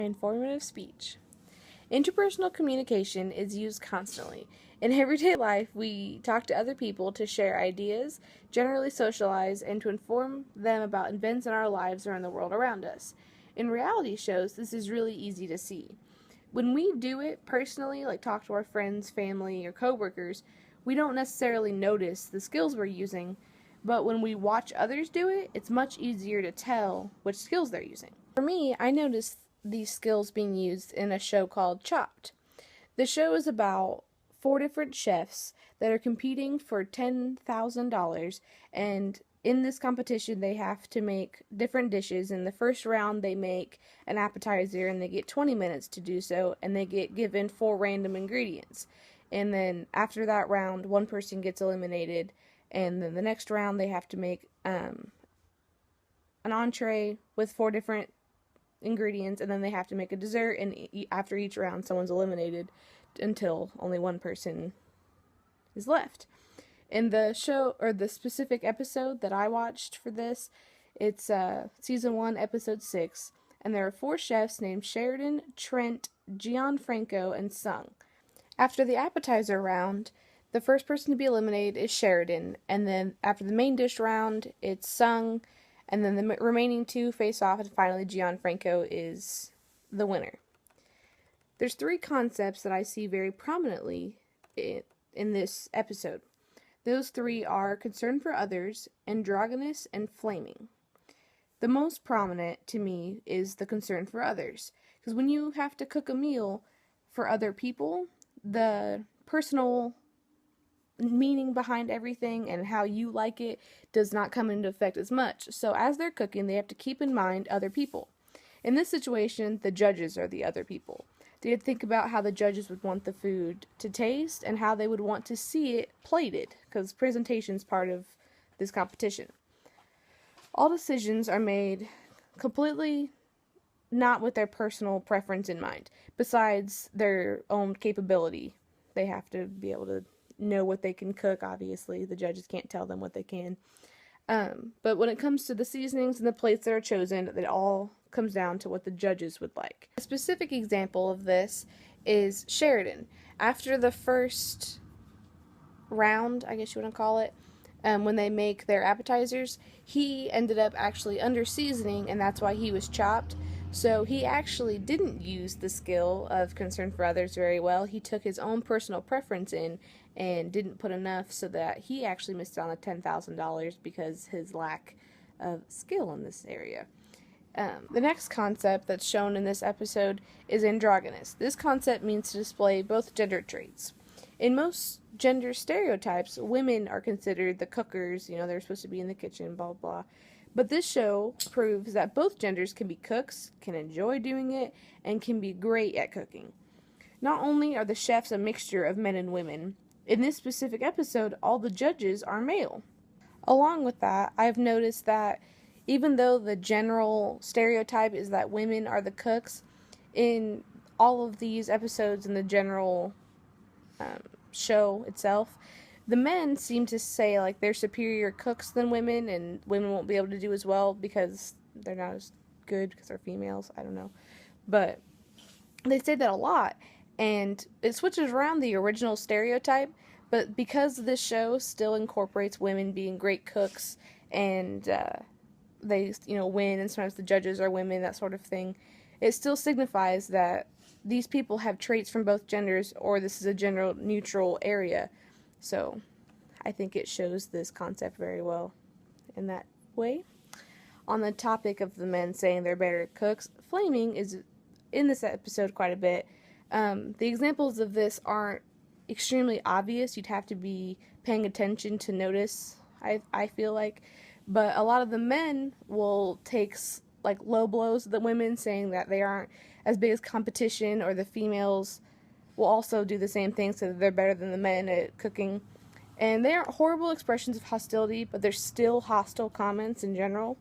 Informative speech. Interpersonal communication is used constantly. In everyday life, we talk to other people to share ideas, generally socialize, and to inform them about events in our lives or in the world around us. In reality shows, this is really easy to see. When we do it personally, like talk to our friends, family, or coworkers, we don't necessarily notice the skills we're using, but when we watch others do it, it's much easier to tell which skills they're using. For me, I noticed these skills being used in a show called Chopped. The show is about 4 different chefs that are competing for $10,000, and in this competition they have to make different dishes. In the first round they make an appetizer and they get 20 minutes to do so, and they get given 4 random ingredients. And then after that round, one person gets eliminated, and then the next round they have to make an entree with 4 different ingredients, and then they have to make a dessert, and after each round someone's eliminated until only one person is left. In the show, or the specific episode that I watched for this, it's season 1, episode 6, and there are 4 chefs named Sheridan, Trent, Gianfranco, and Sung. After the appetizer round, the first person to be eliminated is Sheridan, and then after the main dish round, it's Sung, and then the remaining 2 face off, and finally Gianfranco is the winner. There's 3 concepts that I see very prominently in this episode. Those 3 are concern for others, androgynous, and flaming. The most prominent to me is the concern for others, because when you have to cook a meal for other people, the personal meaning behind everything and how you like it does not come into effect as much. So as they're cooking, they have to keep in mind other people. In this situation, the judges are the other people. They had to think about how the judges would want the food to taste and how they would want to see it plated, because presentation is part of this competition. All decisions are made completely not with their personal preference in mind. Besides their own capability, they have to be able to know what they can cook. Obviously, the judges can't tell them what they can. But when it comes to the seasonings and the plates that are chosen, it all comes down to what the judges would like. A specific example of this is Sheridan. After the first round, I guess you want to call it, when they make their appetizers, he ended up actually under seasoning, and that's why he was chopped. So he actually didn't use the skill of concern for others very well. He took his own personal preference in and didn't put enough, so that he actually missed out on the $10,000 because his lack of skill in this area. The next concept that's shown in this episode is androgynous. This concept means to display both gender traits. In most gender stereotypes, women are considered the cookers, they're supposed to be in the kitchen, blah, blah. But this show proves that both genders can be cooks, can enjoy doing it, and can be great at cooking. Not only are the chefs a mixture of men and women, in this specific episode, all the judges are male. Along with that, I've noticed that even though the general stereotype is that women are the cooks, in all of these episodes in the general show itself, the men seem to say like they're superior cooks than women, and women won't be able to do as well because they're not as good because they're females. I don't know. But they say that a lot, and it switches around the original stereotype, but because this show still incorporates women being great cooks, and they win, and sometimes the judges are women, that sort of thing, it still signifies that these people have traits from both genders, or this is a gender neutral area. So I think it shows this concept very well in that way. On the topic of the men saying they're better cooks, flaming is in this episode quite a bit. The examples of this aren't extremely obvious. You'd have to be paying attention to notice, I feel like. But a lot of the men will take like low blows at the women, saying that they aren't as big as competition, or the females will also do the same thing, so that they're better than the men at cooking. And they aren't horrible expressions of hostility, but they're still hostile comments in general.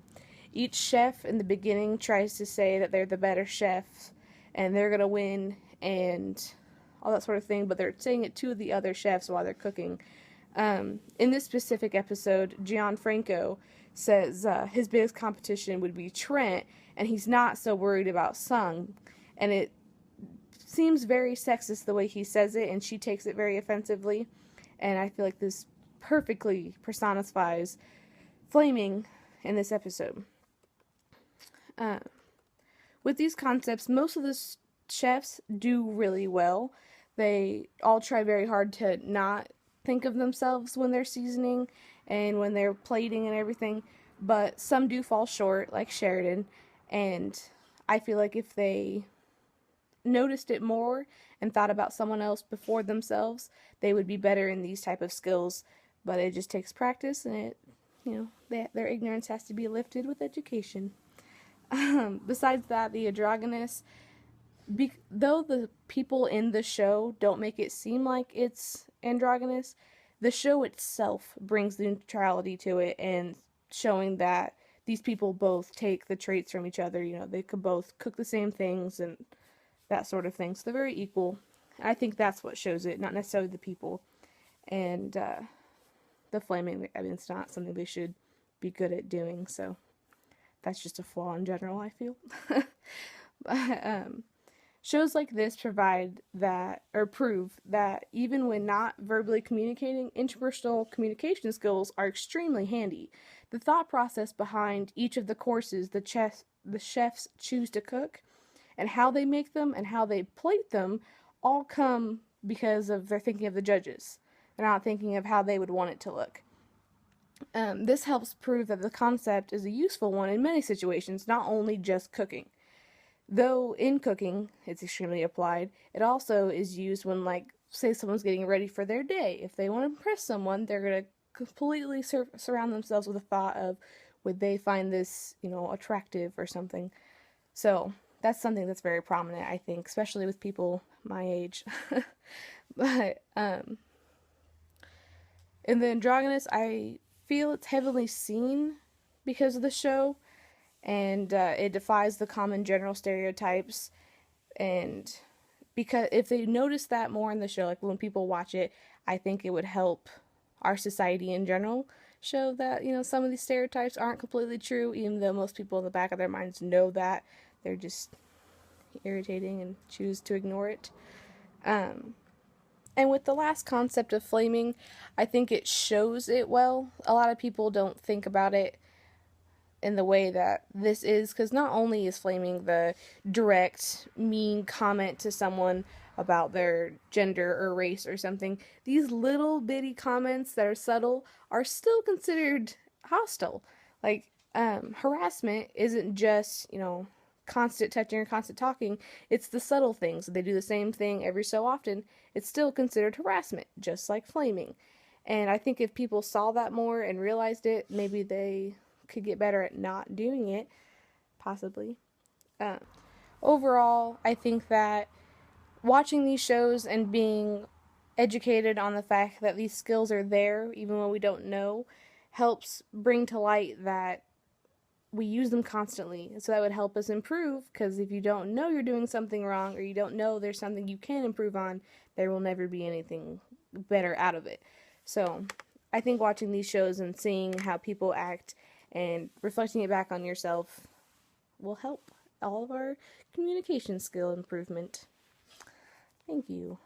Each chef in the beginning tries to say that they're the better chef and they're going to win and all that sort of thing, but they're saying it to the other chefs while they're cooking. In this specific episode, Gianfranco says his biggest competition would be Trent, and he's not so worried about Sung. and it seems very sexist the way he says it, and she takes it very offensively. And I feel like this perfectly personifies flaming in this episode. With these concepts, most of the chefs do really well. They all try very hard to not think of themselves when they're seasoning and when they're plating and everything, but some do fall short, like Sheridan, and I feel like if they noticed it more and thought about someone else before themselves, they would be better in these type of skills. But it just takes practice, and their ignorance has to be lifted with education. Besides that, the androgynous, though the people in the show don't make it seem like it's androgynous, the show itself brings the neutrality to it, and showing that these people both take the traits from each other. They could both cook the same things and that sort of thing. So they're very equal. I think that's what shows it, not necessarily the people. And the flaming, it's not something they should be good at doing, so that's just a flaw in general, I feel. But shows like this provide that, or prove that even when not verbally communicating, interpersonal communication skills are extremely handy. The thought process behind each of the courses the chefs choose to cook, and how they make them and how they plate them, all come because of their thinking of the judges. They're not thinking of how they would want it to look. This helps prove that the concept is a useful one in many situations, not only just cooking. Though in cooking it's extremely applied, it also is used when, say someone's getting ready for their day. If they want to impress someone, they're going to completely surround themselves with the thought of, would they find this, attractive or something. So that's something that's very prominent, I think, especially with people my age. But in the androgynous, I feel it's heavily seen because of the show, and it defies the common general stereotypes. And because if they notice that more in the show, like when people watch it, I think it would help our society in general show that, some of these stereotypes aren't completely true, even though most people in the back of their minds know that. They're just irritating and choose to ignore it. And with the last concept of flaming, I think it shows it well. A lot of people don't think about it in the way that this is, because not only is flaming the direct, mean comment to someone about their gender or race or something, these little bitty comments that are subtle are still considered hostile. Harassment isn't just, constant touching or constant talking. It's the subtle things. They do the same thing every so often. It's still considered harassment, just like flaming. And I think if people saw that more and realized it, maybe they could get better at not doing it, possibly. Overall, I think that watching these shows and being educated on the fact that these skills are there, even when we don't know, helps bring to light that we use them constantly. So that would help us improve, because if you don't know you're doing something wrong, or you don't know there's something you can improve on, there will never be anything better out of it. So I think watching these shows and seeing how people act and reflecting it back on yourself will help all of our communication skill improvement. Thank you.